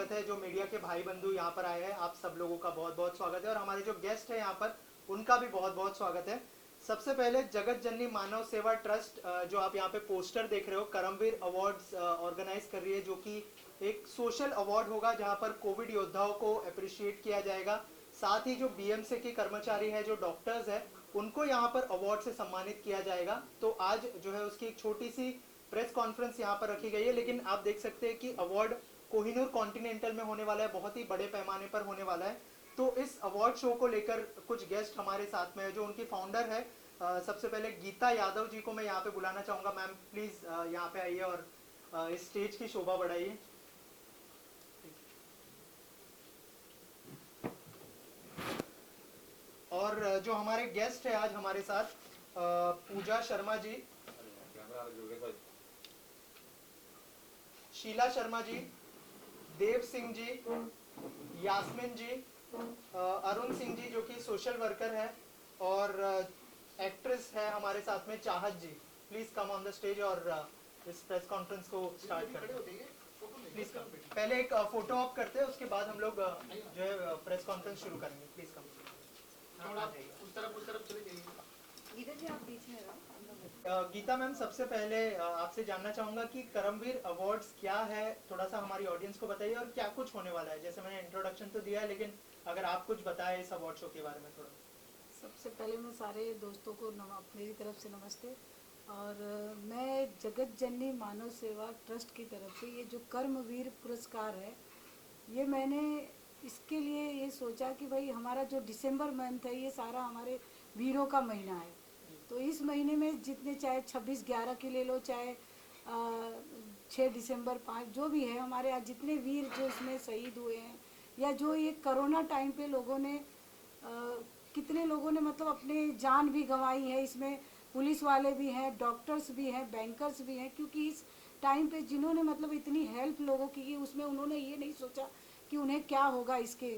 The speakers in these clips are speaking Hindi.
स्वागत है। जो मीडिया के भाई बंधु यहाँ पर आए हैं, आप सब लोगों का बहुत बहुत स्वागत है और हमारे जो गेस्ट हैं यहाँ पर उनका भी बहुत बहुत स्वागत है। सबसे पहले जगत जननी मानव सेवा ट्रस्ट, जो आप यहाँ पे पोस्टर देख रहे हो, करमवीर अवार्ड्स ऑर्गेनाइज कर रही है, जो कि एक सोशल अवार्ड होगा जहाँ पर कोविड योद्धाओं को अप्रिशिएट किया जाएगा। साथ ही जो बीएमसी के कर्मचारी हैं, जो डॉक्टर्स हैं, उनको यहाँ पर अवार्ड से सम्मानित किया जाएगा। तो आज जो है उसकी एक छोटी सी प्रेस कॉन्फ्रेंस यहाँ पर रखी गई है, लेकिन आप देख सकते हैं कि अवार्ड कोहिनूर कॉन्टिनेंटल में होने वाला है, बहुत ही बड़े पैमाने पर होने वाला है। तो इस अवार्ड शो को लेकर कुछ गेस्ट हमारे साथ में है, जो उनकी फाउंडर है। सबसे पहले गीता यादव जी को मैं यहाँ पे बुलाना चाहूँगा। मैम प्लीज यहाँ पे आइए और इस स्टेज की शोभा बढ़ाइए। और जो हमारे गेस्ट है आज हमारे साथ, पूजा शर्मा जी, शीला शर्मा जी, देव सिंह जी, यास्मिन जी, अरुण सिंह जी जो कि सोशल वर्कर है, और एक्ट्रेस है हमारे साथ में Chahat ji. Please come on the stage और इस प्रेस कॉन्फ्रेंस को स्टार्ट करते हैं। Please come. पहले एक फोटो ऑप करते हैं, उसके बाद हम लोग जो है प्रेस कॉन्फ्रेंस शुरू करेंगे। Please come. उस तरफ चले जाइए। गीता जी आप बीच में रहो। गीता मैम, सबसे पहले आपसे जानना चाहूंगा कि करमवीर अवार्ड्स क्या है, थोड़ा सा हमारी ऑडियंस को बताइए, और क्या कुछ होने वाला है। जैसे मैंने इंट्रोडक्शन तो दिया है, लेकिन अगर आप कुछ बताएं इस अवार्ड शो के बारे में थोड़ा। सबसे पहले मैं सारे दोस्तों को मेरी तरफ से नमस्ते। और मैं जगत जननी मानव सेवा ट्रस्ट की तरफ से ये जो कर्मवीर पुरस्कार है, ये मैंने इसके लिए ये सोचा कि भाई हमारा जो दिसंबर मंथ है, ये सारा हमारे वीरों का महीना है। तो इस महीने में जितने, चाहे 26/11 की ले लो, चाहे 6 दिसंबर 5, जो भी है, हमारे यहाँ जितने वीर जो इसमें शहीद हुए हैं, या जो ये कोरोना टाइम पे लोगों ने कितने लोगों ने मतलब अपने जान भी गंवाई है। इसमें पुलिस वाले भी हैं, डॉक्टर्स भी हैं, बैंकर्स भी हैं, क्योंकि इस टाइम पे जिन्होंने मतलब इतनी हेल्प लोगों की कि उसमें उन्होंने ये नहीं सोचा कि उन्हें क्या होगा इसके।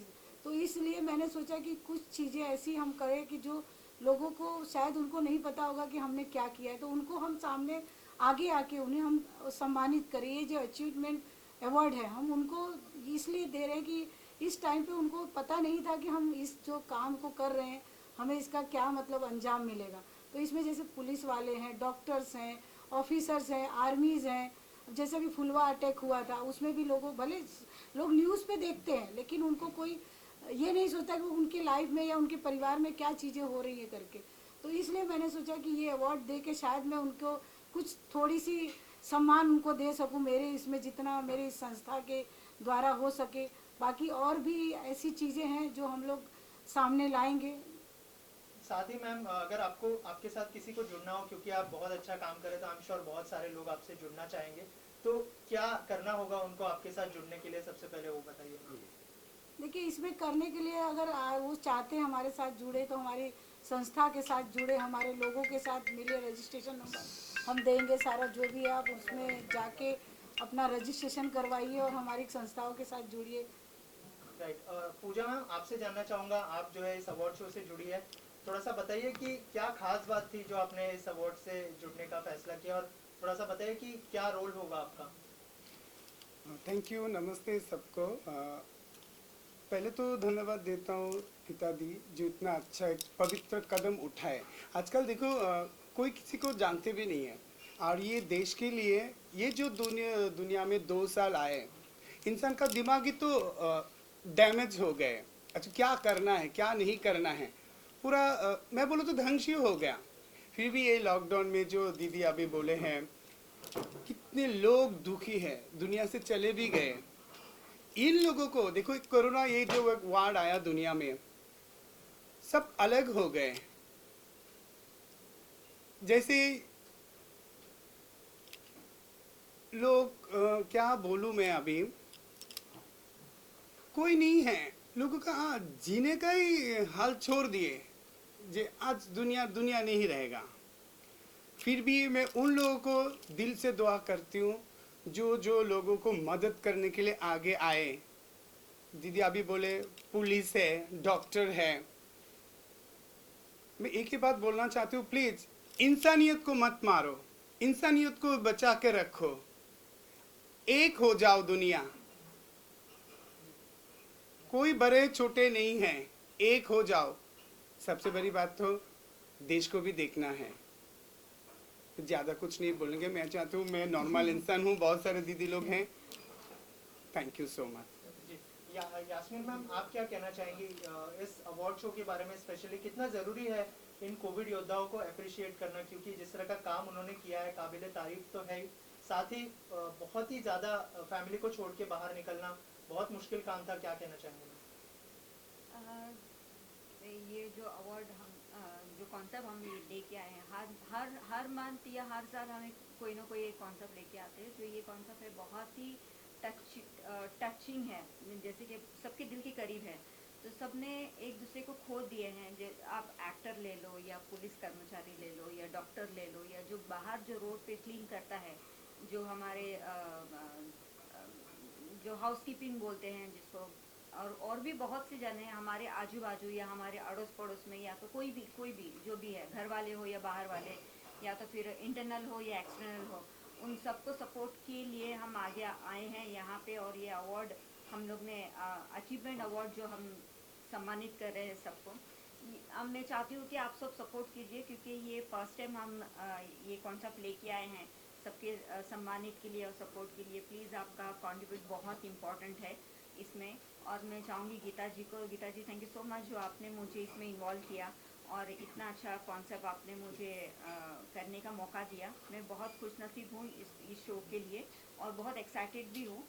तो इसलिए मैंने सोचा कि कुछ चीज़ें ऐसी हम करें कि जो लोगों को शायद उनको नहीं पता होगा कि हमने क्या किया है, तो उनको हम सामने आगे आके उन्हें हम सम्मानित करें। ये जो अचीवमेंट अवार्ड है, हम उनको इसलिए दे रहे हैं कि इस टाइम पे उनको पता नहीं था कि हम इस जो काम को कर रहे हैं हमें इसका क्या मतलब अंजाम मिलेगा। तो इसमें जैसे पुलिस वाले हैं, डॉक्टर्स हैं, ऑफिसर्स हैं, आर्मीज़ हैं। जैसे भी फुलवा अटैक हुआ था, उसमें भी लोगों, भले लोग न्यूज़ पे देखते हैं, लेकिन उनको कोई ये नहीं सोचता कि उनकी लाइफ में या उनके परिवार में क्या चीज़ें हो रही है करके। तो इसलिए मैंने सोचा कि ये अवार्ड दे के शायद मैं उनको कुछ थोड़ी सी सम्मान उनको दे सकूं, मेरे इसमें जितना मेरी संस्था के द्वारा हो सके। बाकी और भी ऐसी चीज़ें हैं जो हम लोग सामने लाएंगे। साथ ही मैम, अगर आपको आपके साथ किसी को जुड़ना हो, क्योंकि आप बहुत अच्छा काम करें, तो आई एम श्योर बहुत सारे लोग आपसे जुड़ना चाहेंगे, तो क्या करना होगा उनको आपके साथ जुड़ने के लिए? सबसे पहले वो बताइए। देखिए, इसमें करने के लिए अगर वो चाहते हैं हमारे साथ जुड़े, तो हमारी संस्था के साथ जुड़े, हमारे लोगों के साथ मिले। रजिस्ट्रेशन नंबर हम देंगे सारा, जो भी आप उसमें जाके अपना रजिस्ट्रेशन करवाइए और हमारी संस्थाओं के साथ जुड़िए। राइट। पूजा मैम, आपसे जानना चाहूँगा, आप जो है इस अवार्ड शो से जुड़ी है, थोड़ा सा बताइए कि क्या खास बात थी जो आपने इस अवार्ड से जुड़ने का फैसला किया, और थोड़ा सा बताइए कि क्या रोल होगा आपका। थैंक यू, नमस्ते सबको। पहले तो धन्यवाद देता हूँ गीता दी, जो इतना अच्छा एक पवित्र कदम उठाए। आजकल देखो, कोई किसी को जानते भी नहीं है, और ये देश के लिए ये जो दुनिया में 2 साल आए, इंसान का दिमाग ही तो डैमेज हो गए। अच्छा, क्या करना है क्या नहीं करना है, पूरा मैं बोलूँ तो ध्वंस ही हो गया। फिर भी ये लॉकडाउन में जो दीदी अभी बोले हैं, कितने लोग दुखी हैं, दुनिया से चले भी गए। इन लोगों को देखो, कोरोना ये जो वार्ड आया दुनिया में, सब अलग हो गए। जैसे लोग क्या बोलूं मैं, अभी कोई नहीं है लोगों का, जीने का ही हाल छोड़ दिए। जे आज दुनिया दुनिया नहीं रहेगा। फिर भी मैं उन लोगों को दिल से दुआ करती हूँ जो जो लोगों को मदद करने के लिए आगे आए। दीदी अभी बोले पुलिस है, डॉक्टर है। मैं एक ही बात बोलना चाहती हूँ, प्लीज इंसानियत को मत मारो, इंसानियत को बचा के रखो, एक हो जाओ दुनिया। कोई बड़े छोटे नहीं हैं, एक हो जाओ। सबसे बड़ी बात तो देश को भी देखना है। ज़्यादा कुछ नहीं बोलेंगे, मैं चाहता हूँ, मैं नॉर्मल इंसान हूँ, बहुत सारे दीदी लोग हैं। Thank you so much. जी यास्मीन मैम, आप क्या कहना चाहेंगी इस अवार्ड शो के बारे में? स्पेशली कितना ज़रूरी है इन कोविड योद्धाओं को अप्रिशिएट करना, क्योंकि जिस तरह का काम उन्होंने किया है काबिले तारीफ तो है ही, साथ ही बहुत ही ज़्यादा फैमिली को छोड़ के बाहर निकलना बहुत मुश्किल काम था। क्या कहना चाहेंगे? ये जो अवार्ड हम जो कॉन्सेप्ट हम लेके आए हैं, हर मंथ या हर साल हमें कोई ना कोई एक कॉन्सेप्ट लेके आते हैं। जो ये कॉन्सेप्ट है बहुत ही टचिंग है, जैसे कि सबके दिल के करीब है। तो सबने एक दूसरे को खो दिए हैं। आप एक्टर ले लो या पुलिस कर्मचारी ले लो या डॉक्टर ले लो या जो बाहर जो रोड पे क्लीन करता है, जो हमारे जो हाउसकीपिंग बोलते हैं जिसको, और भी बहुत से जने हमारे आजू बाजू या हमारे अड़ोस पड़ोस में, या तो कोई भी जो भी है, घर वाले हो या बाहर वाले, या तो फिर इंटरनल हो या एक्सटर्नल हो, उन सबको सपोर्ट के लिए हम आगे आए हैं यहाँ पे। और ये अवार्ड हम लोग ने अचीवमेंट अवार्ड जो हम सम्मानित कर रहे हैं सबको, अब मैं चाहती हूँ कि आप सब सपोर्ट कीजिए, क्योंकि ये फर्स्ट टाइम हम ये कॉन्सेप्ट लेके आए हैं सबके सम्मानित के लिए और सपोर्ट के लिए। प्लीज़ आपका कॉन्ट्रीब्यूट बहुत इम्पॉर्टेंट है इसमें। और मैं चाहूँगी गीता जी थैंक यू सो मच जो आपने मुझे इसमें इन्वॉल्व किया और इतना अच्छा कॉन्सेप्ट आपने मुझे करने का मौका दिया। मैं बहुत खुशनसीब हूँ इस शो के लिए और बहुत एक्साइटेड भी हूँ।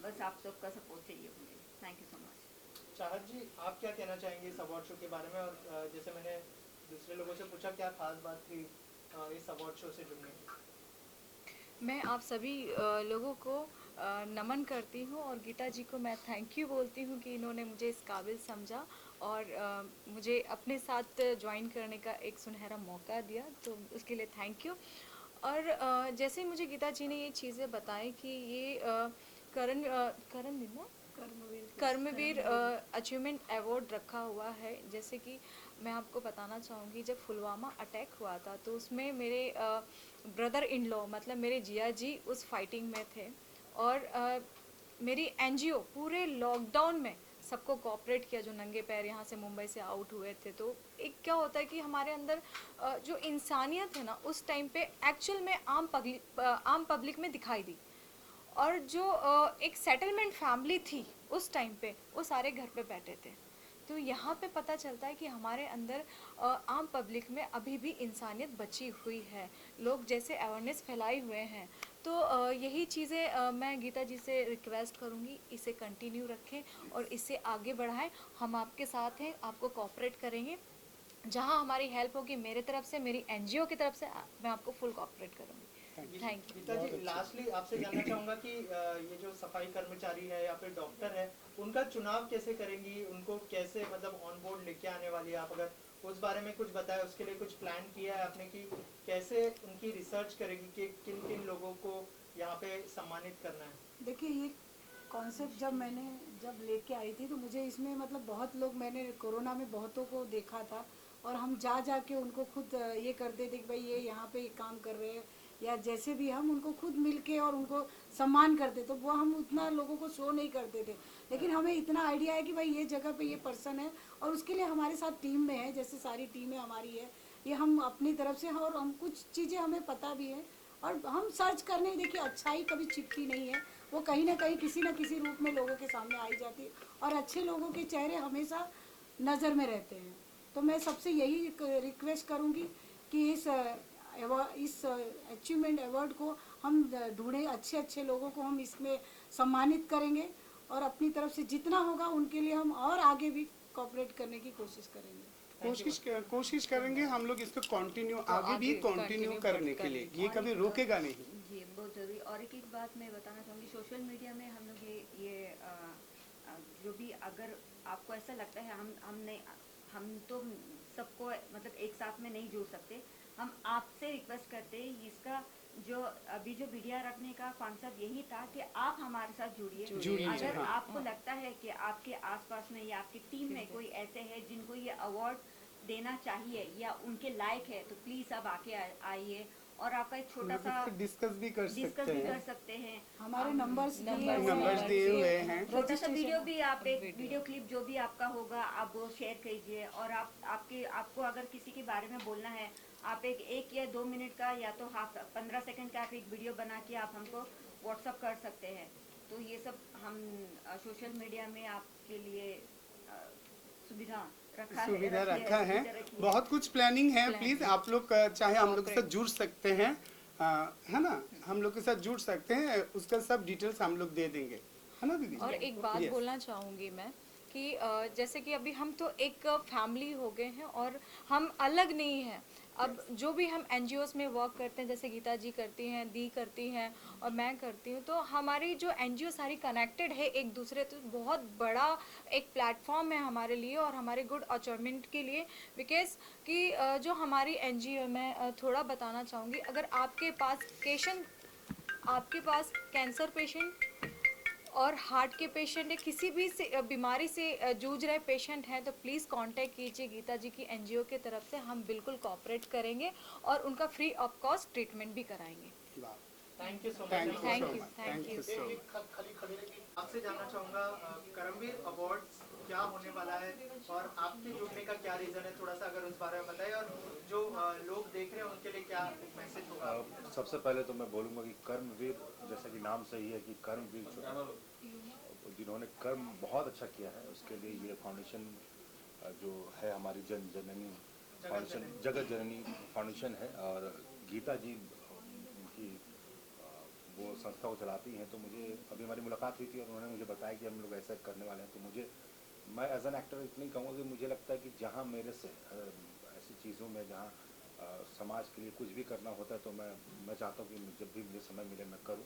बस आप सबका सपोर्ट चाहिए मुझे। Thank you so much. चाहत जी, आप क्या कहना चाहेंगे इस अवार्ड शो के बारे में? और जैसे मैंने दूसरे लोगों से पूछा, क्या खास बात थी इस अवार्ड शो से जुड़ने की? मैं आप सभी लोगों को नमन करती हूँ और गीता जी को मैं थैंक यू बोलती हूँ कि इन्होंने मुझे इस काबिल समझा और मुझे अपने साथ ज्वाइन करने का एक सुनहरा मौका दिया, तो उसके लिए थैंक यू। और जैसे ही मुझे गीता जी ने ये चीज़ें बताई कि ये करण दिन ना कर्मवीर अचीवमेंट अवार्ड रखा हुआ है। जैसे कि मैं आपको बताना चाहूँगी, जब पुलवामा अटैक हुआ था तो उसमें मेरे ब्रदर इन लॉ मतलब मेरे जिया जी उस फाइटिंग में थे और मेरी एनजीओ पूरे लॉकडाउन में सबको कोऑपरेट किया जो नंगे पैर यहाँ से मुंबई से आउट हुए थे। तो एक क्या होता है कि हमारे अंदर जो इंसानियत है ना उस टाइम पे एक्चुअल में आम पब्लिक में दिखाई दी। और जो एक सेटलमेंट फैमिली थी उस टाइम पे, वो सारे घर पे बैठे थे। तो यहाँ पे पता चलता है कि हमारे अंदर आम पब्लिक में अभी भी इंसानियत बची हुई है, लोग जैसे अवेयरनेस फैलाए हुए हैं। तो यही चीज़ें मैं गीता जी से रिक्वेस्ट करूँगी, इसे कंटिन्यू रखें और इसे आगे बढ़ाएं। हम आपके साथ हैं, आपको कोऑपरेट करेंगे। जहाँ हमारी हेल्प होगी मेरे तरफ से, मेरी एनजीओ की तरफ से, मैं आपको फुल कोऑपरेट करूँगी। Thank you. Geeta ji, lastly आपसे जानना चाहूंगा कि ये जो सफाई कर्मचारी है या फिर डॉक्टर है, उनका चुनाव कैसे करेंगी? उनको कैसे मतलब ऑन बोर्ड लेके आने वाली है? आप अगर उस बारे में कुछ बताएं, उसके लिए कुछ प्लान किया है आपने कि कैसे उनकी रिसर्च करेगी कि किन किन लोगों को यहाँ पे सम्मानित करना है? देखिए, ये कॉन्सेप्ट जब लेके आई थी तो मुझे इसमें मतलब बहुत लोग, मैंने कोरोना में बहुतों को देखा था और हम जा के उनको खुद ये करते थे कि भाई ये यहाँ पे काम कर रहे हैं, या जैसे भी हम उनको खुद मिल के और उनको सम्मान करते, तो वो हम उतना लोगों को शो नहीं करते थे। लेकिन हमें इतना आइडिया है कि भाई ये जगह पे ये पर्सन है और उसके लिए हमारे साथ टीम में है, जैसे सारी टीमें हमारी है, ये हम अपनी तरफ से हैं और हम कुछ चीज़ें हमें पता भी है और हम सर्च करने, देखिए अच्छाई कभी छिपती नहीं है, वो कहीं ना कहीं किसी न किसी रूप में लोगों के सामने आई जाती है और अच्छे लोगों के चेहरे हमेशा नज़र में रहते हैं। तो मैं सबसे यही रिक्वेस्ट करूँगी कि इस अचीवमेंट अवार्ड को हम ढूंढें, अच्छे लोगों को हम इसमें सम्मानित करेंगे और अपनी तरफ से जितना होगा उनके लिए हम और आगे भी कोऑपरेट करने की कोशिश करेंगे। कोशिश करेंगे हम लोग इसको कंटिन्यू आगे भी कंटिन्यू करने के लिए, ये कभी रोकेगा नहीं जी, बहुत ज़रूरी। और एक बात मैं बताना चाहूँगी, सोशल मीडिया में हम लोग ये जो भी, अगर आपको ऐसा लगता है हम तो सबको मतलब एक साथ में नहीं जुड़ सकते, हम आपसे रिक्वेस्ट करते हैं, इसका जो अभी जो वीडियो रखने का कॉन्सेप्ट यही था कि आप हमारे साथ जुड़िए। अगर हाँ। आपको लगता है कि आपके आसपास में या आपकी टीम में कोई ऐसे है जिनको ये अवार्ड देना चाहिए या उनके लायक है, तो प्लीज़ अब आके आइए और आपका एक हम छोटा लोग सा इससे डिस्कस भी कर डिस्कस सकते भी कर हैं। सकते हैं। हमारे हम- नंबर्स नंबर्स दिए हुए हैं। छोटा सा वीडियो भी आप एक वीडियो। वीडियो क्लिप जो भी आपका होगा आप वो शेयर कीजिए, और आपको अगर किसी के बारे में बोलना है, आप एक या 2 मिनट का या तो 15 सेकंड का आप एक वीडियो बना के आप हमको व्हाट्सअप कर सकते हैं। तो ये सब हम सोशल मीडिया में आपके लिए सुविधा सुविधा रखा है, सुविधा रखी है। बहुत कुछ प्लानिंग है। Plan प्लीज है। आप लोग चाहे हम लोग के साथ Cooperate। जुड़ सकते हैं, है ना, हम लोग के साथ जुड़ सकते हैं, उसका सब डिटेल्स हम लोग दे देंगे, है ना दीदी। और एक बात Yes. बोलना चाहूँगी मैं कि जैसे कि अभी हम तो एक फैमिली हो गए हैं और हम अलग नहीं हैं। अब जो भी हम एनजीओस में वर्क करते हैं, जैसे गीता जी करती हैं, दी करती हैं और मैं करती हूँ, तो हमारी जो एनजीओ सारी कनेक्टेड है एक दूसरे, तो बहुत बड़ा एक प्लेटफॉर्म है हमारे लिए और हमारे गुड अचीवमेंट के लिए। बिकॉज कि जो हमारी एनजीओ में थोड़ा बताना चाहूँगी, अगर आपके पास कैंसर पेशेंट और हार्ट के पेशेंट है, किसी भी बीमारी से जूझ रहे पेशेंट हैं, तो प्लीज़ कांटेक्ट कीजिए गीता जी की एनजीओ की तरफ से। हम बिल्कुल कोऑपरेट करेंगे और उनका फ्री ऑफ कॉस्ट ट्रीटमेंट भी कराएंगे। वाह, thank you so thank much. You Thank so you, much, thank thank you। You so much. आपसे जानना चाहूंगा करमवीर अवार्ड्स क्या होने वाला है और आपके जुड़ने का क्या रीजन है, थोड़ा सा अगर उस बारे में बताइए, और जो लोग देख रहे हैं उनके लिए क्या मैसेज होगा? सबसे पहले तो मैं बोलूँगा कि कर्मवीर, जैसा कि नाम सही है कि कर्मवीर जिन्होंने कर्म बहुत अच्छा किया है, उसके लिए ये फाउंडेशन जो है हमारी जन जननी फाउंडेशन, जगत जननी फाउंडेशन है। और गीता जी उनकी वो संस्था को चलाती हैं। तो मुझे अभी हमारी मुलाकात हुई थी और उन्होंने मुझे बताया कि हम लोग ऐसा करने वाले हैं। तो मुझे, मैं एज एन एक्टर इतना ही कहूँगा कि मुझे लगता है कि जहाँ मेरे से ऐसी चीज़ों में जहाँ समाज के लिए कुछ भी करना होता है, तो मैं चाहता हूँ कि जब भी मुझे समय मिले मैं करूँ।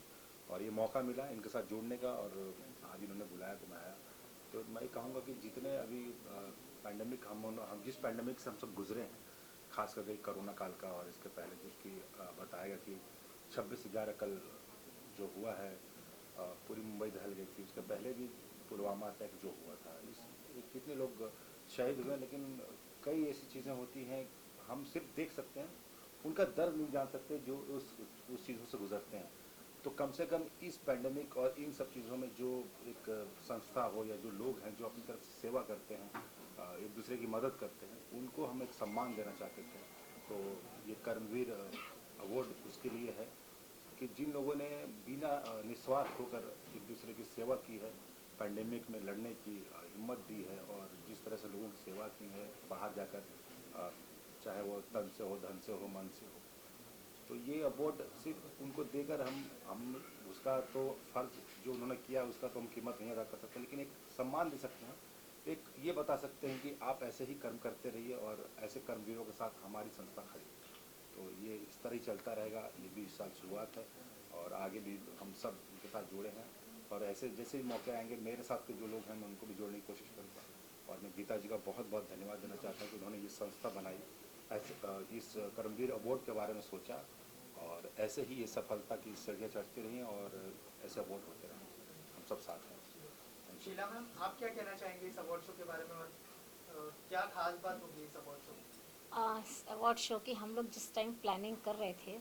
और ये मौका मिला इनके साथ जुड़ने का, और आज इन्होंने बुलाया तो मैं आया। तो मैं ये कहूँगा कि जितने अभी पैंडमिक हम जिस पैंडमिक से हम सब गुजरे हैं, खास करके कोरोना काल का, और इसके पहले जिसकी बताएगा कि 26/11 कल जो हुआ है, पूरी मुंबई दहल गई थी। उसके पहले भी पुलवामा अटैक जो हुआ था, कितने लोग शहीद हुए, लेकिन कई ऐसी चीज़ें होती हैं हम सिर्फ देख सकते हैं, उनका दर्द नहीं जान सकते जो उस चीज़ों से गुजरते हैं। तो कम से कम इस पैंडमिक और इन सब चीज़ों में जो एक संस्था हो या जो लोग हैं जो अपनी तरफ से सेवा करते हैं, एक दूसरे की मदद करते हैं, उनको हम एक सम्मान देना चाहते थे। तो ये कर्मवीर अवार्ड उसके लिए है कि जिन लोगों ने बिना निस्वार्थ होकर एक दूसरे की सेवा की है, पैंडेमिक में लड़ने की हिम्मत दी है, और जिस तरह से लोगों की सेवा की है बाहर जाकर, चाहे वो तन से हो, धन से हो, मन से हो। तो ये अवार्ड सिर्फ उनको देकर हम उसका तो फर्ज जो उन्होंने किया उसका तो हम कीमत नहीं अदा कर सकते, लेकिन एक सम्मान दे सकते हैं, एक ये बता सकते हैं कि आप ऐसे ही कर्म करते रहिए और ऐसे कर्मवीरों के साथ हमारी संस्था खड़ी। तो ये इस तरह ही चलता रहेगा। ये भी इस साल शुरुआत है और आगे भी हम सब उनके साथ जुड़े हैं, और ऐसे जैसे भी मौके आएंगे मेरे साथ के जो लोग हैं मैं उनको भी जोड़ने की कोशिश करूँगा। और मैं गीता जी का बहुत बहुत धन्यवाद देना चाहता हूँ कि उन्होंने ये संस्था बनाई, ऐसे इस कर्मवीर अवार्ड के बारे में सोचा, और ऐसे ही ये सफलता की सीढ़ियाँ चढ़ती रही और ऐसे अवार्ड होते रहे। हम सब साथ हैं। शीला मैम, आप क्या कहना चाहेंगे इस अवार्ड शो के बारे में, और क्या खास बात होगी इस अवार्ड शो में? अवार्ड शो की हम लोग जिस टाइम प्लानिंग कर रहे थे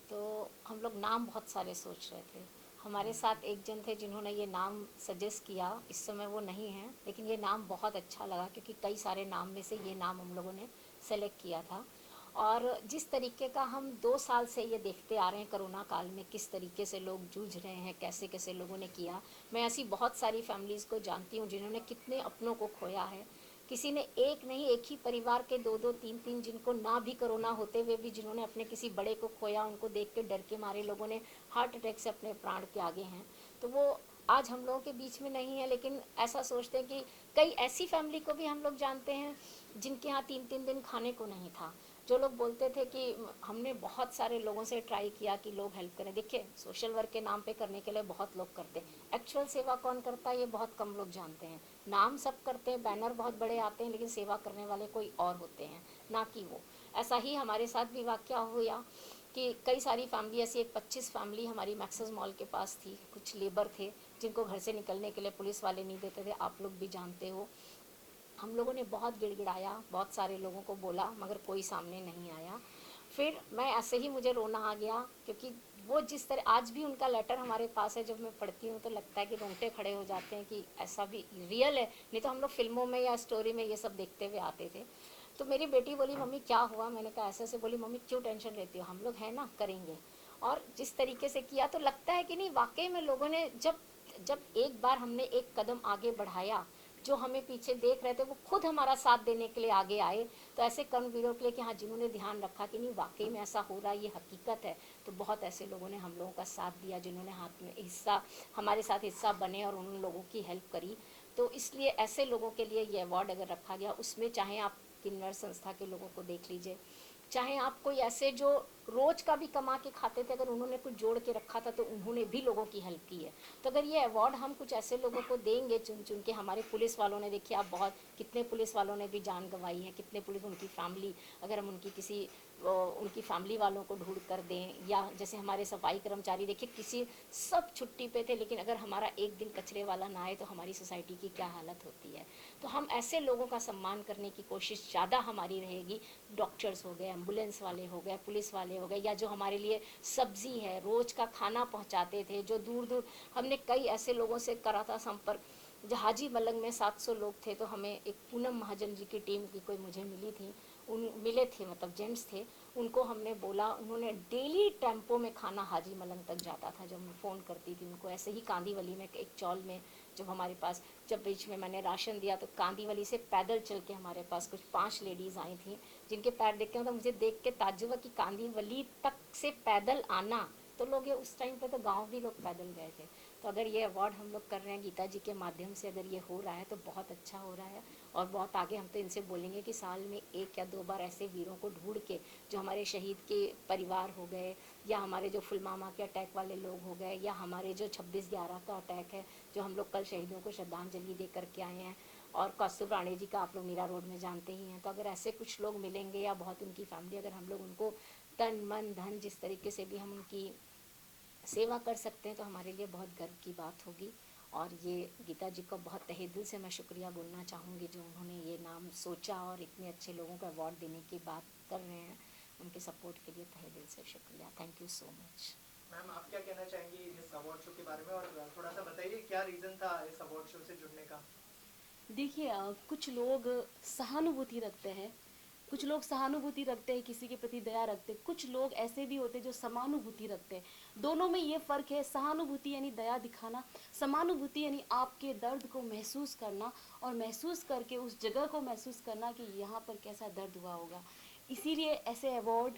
तो हम लोग नाम बहुत सारे सोच रहे थे। हमारे साथ एक जन थे जिन्होंने ये नाम सजेस्ट किया, इस समय वो नहीं हैं, लेकिन ये नाम बहुत अच्छा लगा क्योंकि कई सारे नाम में से ये नाम हम लोगों ने सेलेक्ट किया था। और जिस तरीके का हम 2 साल से ये देखते आ रहे हैं कोरोना काल में किस तरीके से लोग जूझ रहे हैं, कैसे कैसे लोगों ने किया। मैं ऐसी बहुत सारी फैमिलीज़ को जानती हूँ जिन्होंने कितने अपनों को खोया है। किसी ने एक नहीं, एक ही परिवार के 2-2, 3-3 जिनको ना भी कोरोना होते हुए भी जिन्होंने अपने किसी बड़े को खोया, उनको देख के डर के मारे लोगों ने हार्ट अटैक से अपने प्राण त्यागे हैं। तो वो आज हम लोगों के बीच में नहीं है, लेकिन ऐसा सोचते हैं कि कई ऐसी फैमिली को भी हम लोग जानते हैं जिनके यहाँ 3-3 दिन खाने को नहीं था। जो लोग बोलते थे कि हमने बहुत सारे लोगों से ट्राई किया कि लोग हेल्प करें। देखिए, सोशल वर्क के नाम पे करने के लिए बहुत लोग करते हैं, एक्चुअल सेवा कौन करता है ये बहुत कम लोग जानते हैं। नाम सब करते हैं, बैनर बहुत बड़े आते हैं, लेकिन सेवा करने वाले कोई और होते हैं, ना कि वो। ऐसा ही हमारे साथ भी वाकया हुआ कि कई सारी फैमिली ऐसी, एक 25 फैमिली हमारी मैक्सिस मॉल के पास थी। कुछ लेबर थे जिनको घर से निकलने के लिए पुलिस वाले नहीं देते थे, आप लोग भी जानते हो। हम लोगों ने बहुत गिड़गिड़ाया, बहुत सारे लोगों को बोला, मगर कोई सामने नहीं आया। फिर मैं ऐसे ही मुझे रोना आ गया, क्योंकि वो जिस तरह आज भी उनका लेटर हमारे पास है, जब मैं पढ़ती हूँ तो लगता है कि रोंगटे खड़े हो जाते हैं कि ऐसा भी रियल है। नहीं तो हम लोग फिल्मों में या स्टोरी में ये सब देखते हुए आते थे। तो मेरी बेटी बोली मम्मी क्या हुआ, मैंने कहा ऐसे ऐसे। बोली मम्मी क्यों टेंशन लेती हो, हम लोग हैं ना, करेंगे। और जिस तरीके से किया तो लगता है कि नहीं, वाकई में लोगों ने जब जब एक बार हमने एक कदम आगे बढ़ाया, जो हमें पीछे देख रहे थे वो खुद हमारा साथ देने के लिए आगे आए। तो ऐसे कर्मवीरों के लिए कि हाँ, जिन्होंने ध्यान रखा कि नहीं वाकई में ऐसा हो रहा है, ये हकीकत है, तो बहुत ऐसे लोगों ने हम लोगों का साथ दिया, जिन्होंने हाथ में हिस्सा, हमारे साथ हिस्सा बने और उन लोगों की हेल्प करी। तो इसलिए ऐसे लोगों के लिए ये अवार्ड अगर रखा गया, उसमें चाहे आप किन्नर संस्था के लोगों को देख लीजिए, चाहे आप कोई ऐसे जो रोज का भी कमा के खाते थे, अगर उन्होंने कुछ जोड़ के रखा था तो उन्होंने भी लोगों की हेल्प की है। तो अगर ये अवार्ड हम कुछ ऐसे लोगों को देंगे चुन चुन के, हमारे पुलिस वालों ने, देखिए आप बहुत कितने पुलिस वालों ने भी जान गंवाई है, कितने पुलिस, उनकी फैमिली, अगर हम उनकी किसी उनकी फैमिली वालों को ढूंढ कर दें, या जैसे हमारे सफाई कर्मचारी, देखिए किसी सब छुट्टी पे थे, लेकिन अगर हमारा एक दिन कचरे वाला ना आए तो हमारी सोसाइटी की क्या हालत होती है। तो हम ऐसे लोगों का सम्मान करने की कोशिश ज़्यादा हमारी रहेगी। डॉक्टर्स हो गए, एम्बुलेंस वाले हो गए, पुलिस वाले हो गए, या जो हमारे लिए सब्जी है, रोज का खाना पहुंचाते थे, जो दूर दूर, हमने कई ऐसे लोगों से करा था संपर्क। जहाजी मलंग में 700 लोग थे, तो हमें एक पूनम महाजन जी की टीम की कोई मुझे मिली थी, उन मिले थे, मतलब जेंट्स थे, उनको हमने बोला, उन्होंने डेली टेम्पो में खाना हाजी मलंग तक जाता था। जब मैं फ़ोन करती थी उनको, ऐसे ही कांदीवली में एक चौल में, जब हमारे पास, जब बीच में मैंने राशन दिया तो कांदीवली से पैदल चल के हमारे पास कुछ 5 लेडीज़ आई थी, जिनके पैर देख के, मतलब मुझे देख के ताज्जुब कि कांदीवली तक से पैदल आना, तो लोग ये उस टाइम पे तो गांव भी लोग पैदल गए थे। तो अगर ये अवार्ड हम लोग कर रहे हैं गीता जी के माध्यम से, अगर ये हो रहा है तो बहुत अच्छा हो रहा है। और बहुत आगे हम तो इनसे बोलेंगे कि साल में 1 या 2 बार ऐसे वीरों को ढूंढ के, जो हमारे शहीद के परिवार हो गए, या हमारे जो पुलवामा के अटैक वाले लोग हो गए, या हमारे जो 26/11 का अटैक है, जो हम लोग कल शहीदों को श्रद्धांजलि दे करके आए हैं, और कौस्तुभ राणे जी का आप लोग मीरा रोड में जानते ही हैं। तो अगर ऐसे कुछ लोग मिलेंगे, या बहुत उनकी फैमिली, अगर हम लोग उनको तन मन धन जिस तरीके से भी हम उनकी सेवा कर सकते हैं, तो हमारे लिए बहुत गर्व की बात होगी। और ये गीता जी को बहुत तहे दिल से मैं शुक्रिया बोलना चाहूँगी, जो उन्होंने ये नाम सोचा और इतने अच्छे लोगों को अवार्ड देने की बात कर रहे हैं। उनके सपोर्ट के लिए तहे दिल से शुक्रिया। Thank you so much. Ma'am, आप क्या कहना चाहेंगी इस अवार्ड शो के बारे में, और थोड़ा सा बताइए क्या रीज़न था इस अवार्ड शो से जुड़ने का। देखिए कुछ लोग सहानुभूति रखते हैं, कुछ लोग सहानुभूति रखते हैं, किसी के प्रति दया रखते हैं, कुछ लोग ऐसे भी होते हैं जो समानुभूति रखते हैं। दोनों में ये फ़र्क है। सहानुभूति यानी दया दिखाना, समानुभूति यानी आपके दर्द को महसूस करना, और महसूस करके उस जगह को महसूस करना कि यहाँ पर कैसा दर्द हुआ होगा। इसीलिए ऐसे अवार्ड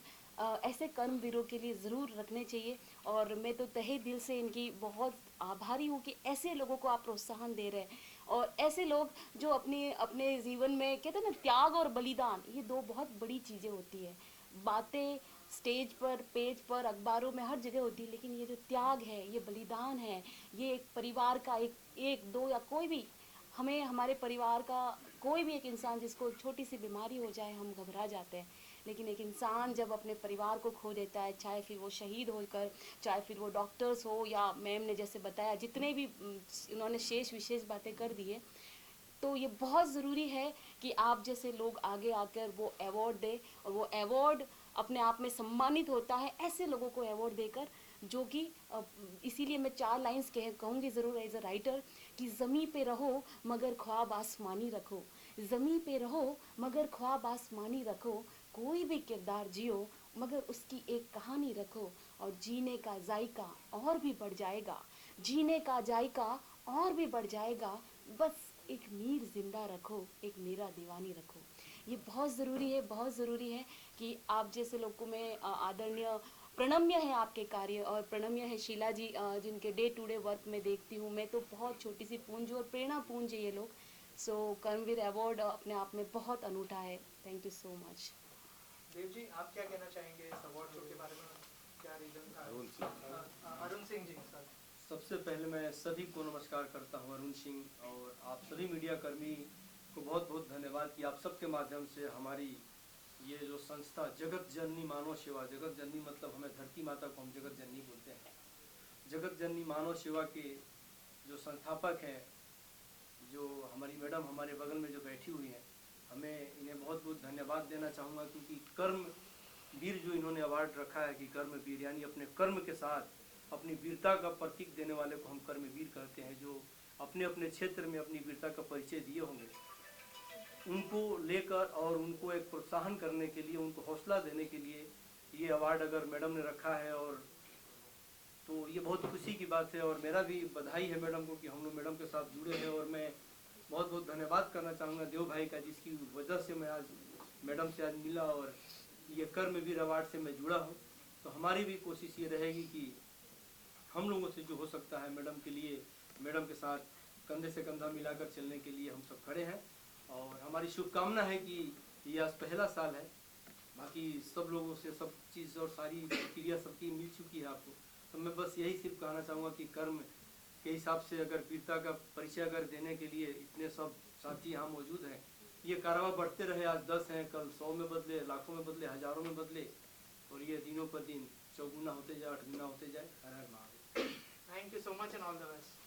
ऐसे कर्मवीरों के लिए ज़रूर रखने चाहिए। और मैं तो तहे दिल से इनकी बहुत आभारी हूँ कि ऐसे लोगों को आप प्रोत्साहन दे रहे हैं, और ऐसे लोग जो अपने जीवन में, कहते हैं ना, त्याग और बलिदान, ये 2 बहुत बड़ी चीज़ें होती है। बातें स्टेज पर, पेज पर, अखबारों में, हर जगह होती है, लेकिन ये जो त्याग है, ये बलिदान है, ये एक परिवार का एक 2 या कोई भी, हमें हमारे परिवार का कोई भी एक इंसान जिसको छोटी सी बीमारी हो जाए हम घबरा जाते हैं, लेकिन एक इंसान जब अपने परिवार को खो देता है, चाहे फिर वो शहीद होकर, चाहे फिर वो डॉक्टर्स हो, या मैम ने जैसे बताया जितने भी उन्होंने शेष विशेष बातें कर दी है, तो ये बहुत ज़रूरी है कि आप जैसे लोग आगे आकर वो अवार्ड दें। और वो अवार्ड अपने आप में सम्मानित होता है ऐसे लोगों को अवार्ड देकर, जो कि इसीलिए मैं 4 लाइंस कहूँगी ज़रूर एज अ राइटर, कि ज़मीं पे रहो मगर ख्वाब आसमानी रखो, ज़मीं पे रहो मगर ख्वाब आसमानी रखो, कोई भी किरदार जियो मगर उसकी एक कहानी रखो, और जीने का जायका और भी बढ़ जाएगा, जीने का जायका और भी बढ़ जाएगा, बस एक मीर जिंदा रखो, एक मीरा दीवानी रखो। ये बहुत ज़रूरी है, बहुत ज़रूरी है कि आप जैसे लोगों में आदरणीय प्रणम्य है आपके कार्य, और प्रणम्य है शीला जी, जिनके डे टू डे वर्क में देखती हूँ मैं, तो बहुत छोटी सी पूंज और प्रेरणा पूंज है ये लोग। सो कर्मवीर अवार्ड अपने आप में बहुत अनूठा है। Thank you so much. Dev ji, आप क्या कहना चाहेंगे इस अवार्ड शो के बारे में, क्या रीज़न था। अरुण सिंह जी सर। सबसे पहले मैं सभी को नमस्कार करता हूं, अरुण सिंह, और आप सभी मीडिया कर्मी को बहुत बहुत धन्यवाद कि आप सबके माध्यम से हमारी ये जो संस्था जगत जननी मानव सेवा, जगत जननी मतलब हमें धरती माता को हम जगत जननी बोलते हैं, जगत जननी मानव सेवा के जो संस्थापक हैं, जो हमारी मैडम हमारे बगल में जो बैठी हुई हैं, हमें इन्हें बहुत बहुत धन्यवाद देना चाहूँगा, क्योंकि कर्म वीर जो इन्होंने अवार्ड रखा है कि कर्मवीर, यानी अपने कर्म के साथ अपनी वीरता का प्रतीक देने वाले को हम कर्मवीर कहते हैं, जो अपने अपने क्षेत्र में अपनी वीरता का परिचय दिए होंगे, उनको लेकर और उनको एक प्रोत्साहन करने के लिए, उनको हौसला देने के लिए ये अवार्ड अगर मैडम ने रखा है, और तो ये बहुत खुशी की बात है। और मेरा भी बधाई है मैडम को कि हम लोग मैडम के साथ जुड़े हैं। और मैं बहुत बहुत धन्यवाद करना चाहूँगा देव भाई का, जिसकी वजह से मैं आज मैडम से आज मिला और ये कर्मवीर अवार्ड से मैं जुड़ा हूँ। तो हमारी भी कोशिश ये रहेगी कि हम लोगों से जो हो सकता है मैडम के लिए, मैडम के साथ कंधे से कंधा मिलाकर चलने के लिए हम सब खड़े हैं। और हमारी शुभकामना है कि ये आज पहला साल है, बाकी सब लोगों से सब चीज़ और सारी प्रक्रिया सबकी मिल चुकी है आपको। तो मैं बस यही सिर्फ कहना चाहूँगा कि कर्म के हिसाब से अगर वीरता का परिचय अगर देने के लिए इतने सब साथी यहाँ मौजूद हैं, ये कारवा बढ़ते रहे, आज 10 हैं, कल 100 में बदले, लाखों में बदले, हजारों में बदले, और ये दिनों पर दिन चौगुना होते जाए, 8 गुना होते जाए। हर हर Mahadev. Thank you so much and all the best.